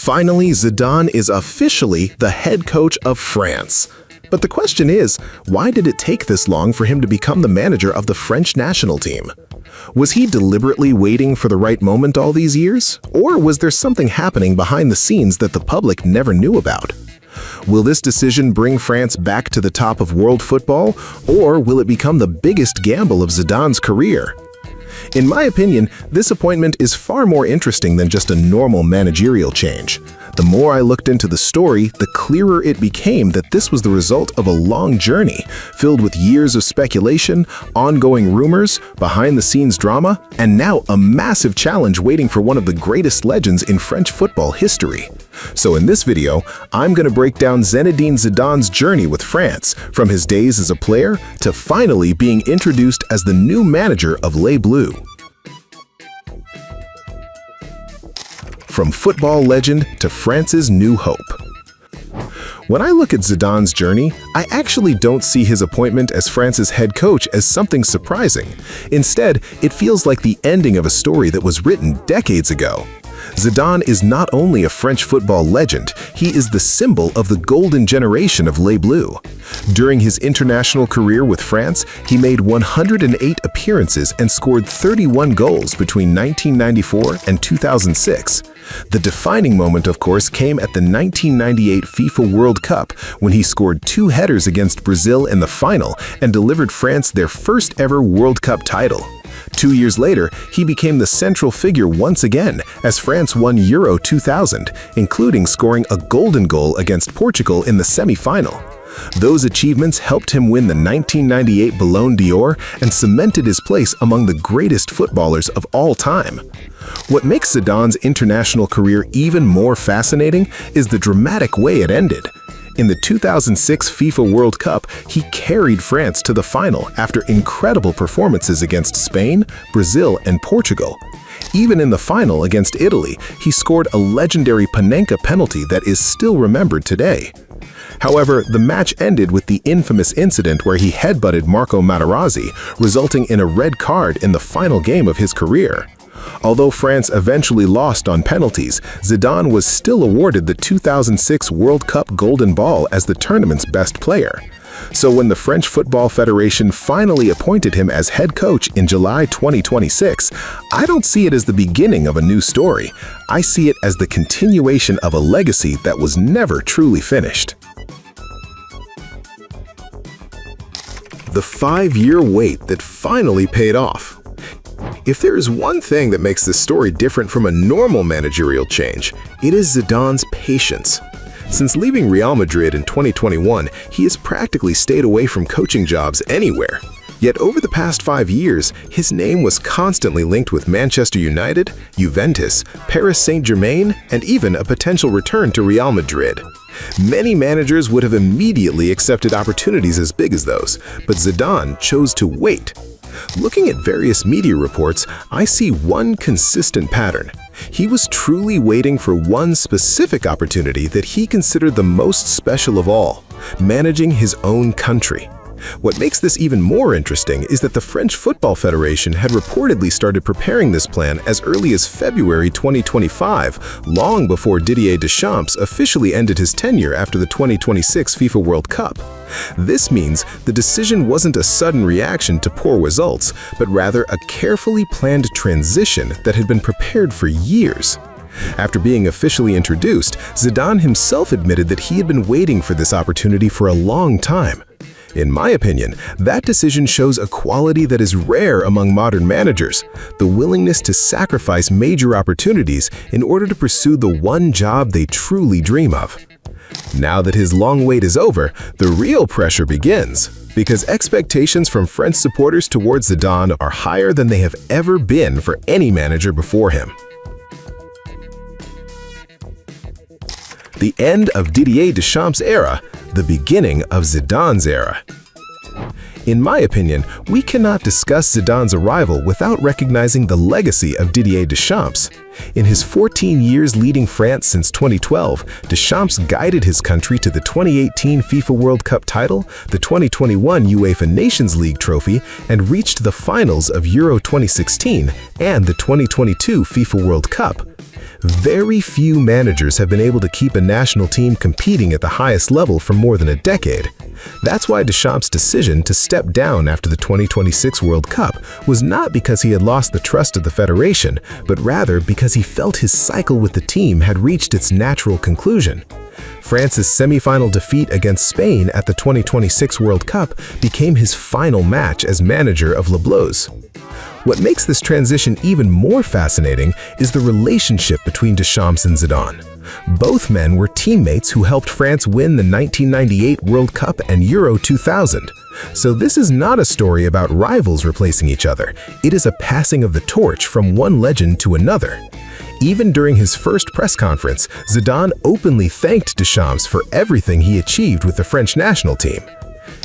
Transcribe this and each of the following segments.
Finally, Zidane is officially the head coach of France. But the question is, why did it take this long for him to become the manager of the French national team? Was he deliberately waiting for the right moment all these years? Or was there something happening behind the scenes that the public never knew about? Will this decision bring France back to the top of world football, or will it become the biggest gamble of Zidane's career? In my opinion, this appointment is far more interesting than just a normal managerial change. The more I looked into the story, the clearer it became that this was the result of a long journey, filled with years of speculation, ongoing rumors, behind-the-scenes drama, and now a massive challenge waiting for one of the greatest legends in French football history. So in this video, I'm going to break down Zinedine Zidane's journey with France, from his days as a player to finally being introduced as the new manager of Les Bleus. From football legend to France's new hope. When I look at Zidane's journey, I actually don't see his appointment as France's head coach as something surprising. Instead, it feels like the ending of a story that was written decades ago. Zidane is not only a French football legend, he is the symbol of the golden generation of Les Bleus. During his international career with France, he made 108 appearances and scored 31 goals between 1994 and 2006. The defining moment, of course, came at the 1998 FIFA World Cup when he scored 2 headers against Brazil in the final and delivered France their first ever World Cup title. 2 years later, he became the central figure once again as France won Euro 2000, including scoring a golden goal against Portugal in the semi-final. Those achievements helped him win the 1998 Ballon d'Or and cemented his place among the greatest footballers of all time. What makes Zidane's international career even more fascinating is the dramatic way it ended. In the 2006 FIFA World Cup, he carried France to the final after incredible performances against Spain, Brazil, and Portugal. Even in the final against Italy, he scored a legendary Panenka penalty that is still remembered today. However, the match ended with the infamous incident where he headbutted Marco Materazzi, resulting in a red card in the final game of his career. Although France eventually lost on penalties, Zidane was still awarded the 2006 World Cup Golden Ball as the tournament's best player. So when the French Football Federation finally appointed him as head coach in July 2026, I don't see it as the beginning of a new story. I see it as the continuation of a legacy that was never truly finished. The 5-year wait that finally paid off. If there is one thing that makes this story different from a normal managerial change, it is Zidane's patience. Since leaving Real Madrid in 2021, he has practically stayed away from coaching jobs anywhere. Yet over the past 5 years, his name was constantly linked with Manchester United, Juventus, Paris Saint-Germain, and even a potential return to Real Madrid. Many managers would have immediately accepted opportunities as big as those, but Zidane chose to wait. Looking at various media reports, I see one consistent pattern. He was truly waiting for one specific opportunity that he considered the most special of all, managing his own country. What makes this even more interesting is that the French Football Federation had reportedly started preparing this plan as early as February 2025, long before Didier Deschamps officially ended his tenure after the 2026 FIFA World Cup. This means the decision wasn't a sudden reaction to poor results, but rather a carefully planned transition that had been prepared for years. After being officially introduced, Zidane himself admitted that he had been waiting for this opportunity for a long time. In my opinion, that decision shows a quality that is rare among modern managers, the willingness to sacrifice major opportunities in order to pursue the one job they truly dream of. Now that his long wait is over, the real pressure begins, because expectations from French supporters towards Zidane are higher than they have ever been for any manager before him. The end of Didier Deschamps' era, the beginning of Zidane's era. In my opinion, we cannot discuss Zidane's arrival without recognizing the legacy of Didier Deschamps. In his 14 years leading France since 2012, Deschamps guided his country to the 2018 FIFA World Cup title, the 2021 UEFA Nations League trophy, and reached the finals of Euro 2016 and the 2022 FIFA World Cup. Very few managers have been able to keep a national team competing at the highest level for more than a decade. That's why Deschamps' decision to step down after the 2026 World Cup was not because he had lost the trust of the federation, but rather because he felt his cycle with the team had reached its natural conclusion. France's semi-final defeat against Spain at the 2026 World Cup became his final match as manager of Les Bleus. What makes this transition even more fascinating is the relationship between Deschamps and Zidane. Both men were teammates who helped France win the 1998 World Cup and Euro 2000. So this is not a story about rivals replacing each other. It is a passing of the torch from one legend to another. Even during his first press conference, Zidane openly thanked Deschamps for everything he achieved with the French national team.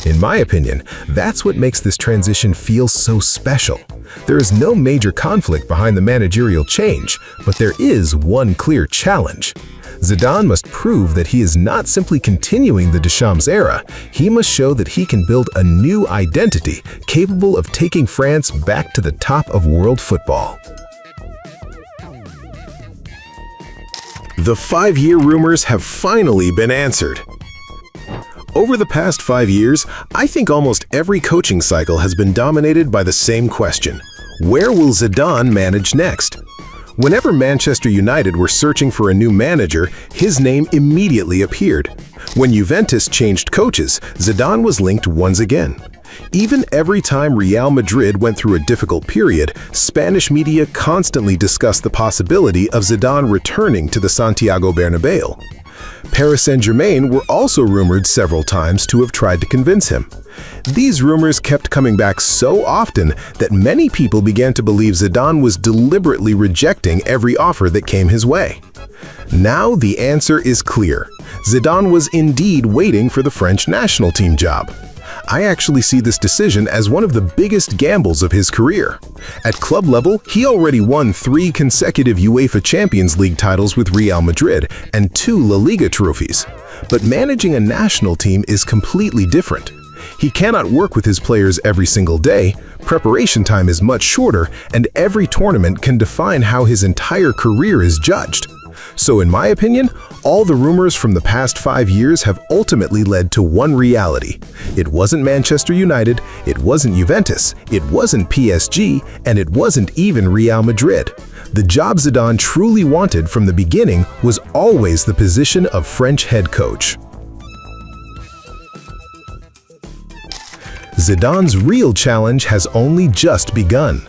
In my opinion, that's what makes this transition feel so special. There is no major conflict behind the managerial change, but there is one clear challenge. Zidane must prove that he is not simply continuing the Deschamps era. He must show that he can build a new identity capable of taking France back to the top of world football. The 5-year rumors have finally been answered. Over the past 5 years, I think almost every coaching cycle has been dominated by the same question: where will Zidane manage next? Whenever Manchester United were searching for a new manager, his name immediately appeared. When Juventus changed coaches, Zidane was linked once again. Even every time Real Madrid went through a difficult period, Spanish media constantly discussed the possibility of Zidane returning to the Santiago Bernabeu. Paris Saint-Germain were also rumored several times to have tried to convince him. These rumors kept coming back so often that many people began to believe Zidane was deliberately rejecting every offer that came his way. Now the answer is clear. Zidane was indeed waiting for the French national team job. I actually see this decision as one of the biggest gambles of his career. At club level, he already won 3 consecutive UEFA Champions League titles with Real Madrid and 2 La Liga trophies. But managing a national team is completely different. He cannot work with his players every single day, preparation time is much shorter, and every tournament can define how his entire career is judged. So in my opinion, all the rumors from the past 5 years have ultimately led to one reality. It wasn't Manchester United, it wasn't Juventus, it wasn't PSG, and it wasn't even Real Madrid. The job Zidane truly wanted from the beginning was always the position of French head coach. Zidane's real challenge has only just begun.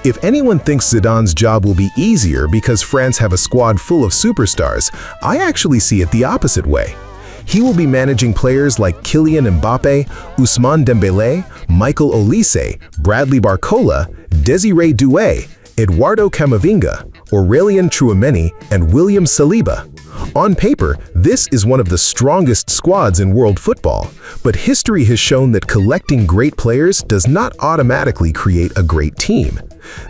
If anyone thinks Zidane's job will be easier because France have a squad full of superstars, I actually see it the opposite way. He will be managing players like Kylian Mbappé, Ousmane Dembélé, Michael Olise, Bradley Barcola, Désiré Doué, Eduardo Camavinga, Aurélien Tchouaméni, and William Saliba. On paper, this is one of the strongest squads in world football, but history has shown that collecting great players does not automatically create a great team.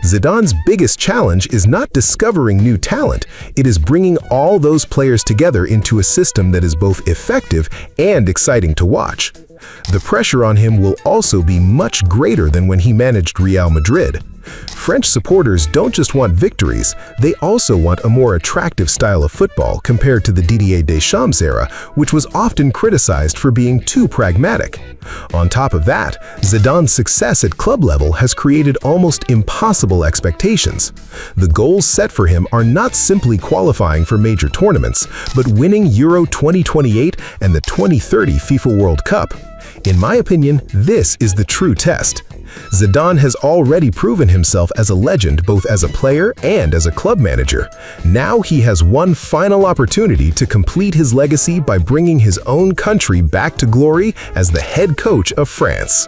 Zidane's biggest challenge is not discovering new talent, it is bringing all those players together into a system that is both effective and exciting to watch. The pressure on him will also be much greater than when he managed Real Madrid. French supporters don't just want victories, they also want a more attractive style of football compared to the Didier Deschamps era, which was often criticized for being too pragmatic. On top of that, Zidane's success at club level has created almost impossible expectations. The goals set for him are not simply qualifying for major tournaments, but winning Euro 2028 and the 2030 FIFA World Cup. In my opinion, this is the true test. Zidane has already proven himself as a legend both as a player and as a club manager. Now he has one final opportunity to complete his legacy by bringing his own country back to glory as the head coach of France.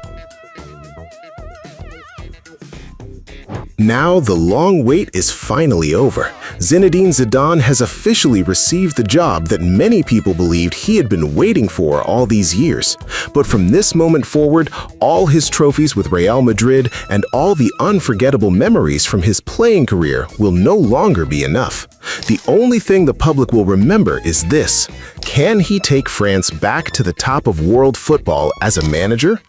Now the long wait is finally over. Zinedine Zidane has officially received the job that many people believed he had been waiting for all these years. But from this moment forward, all his trophies with Real Madrid and all the unforgettable memories from his playing career will no longer be enough. The only thing the public will remember is this: can he take France back to the top of world football as a manager?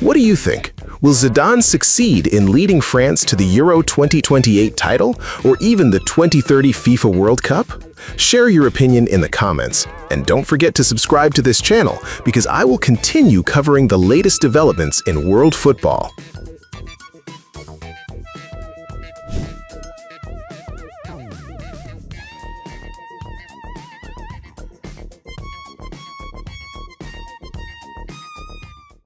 What do you think? Will Zidane succeed in leading France to the Euro 2028 title or even the 2030 FIFA World Cup? Share your opinion in the comments, and don't forget to subscribe to this channel because I will continue covering the latest developments in world football.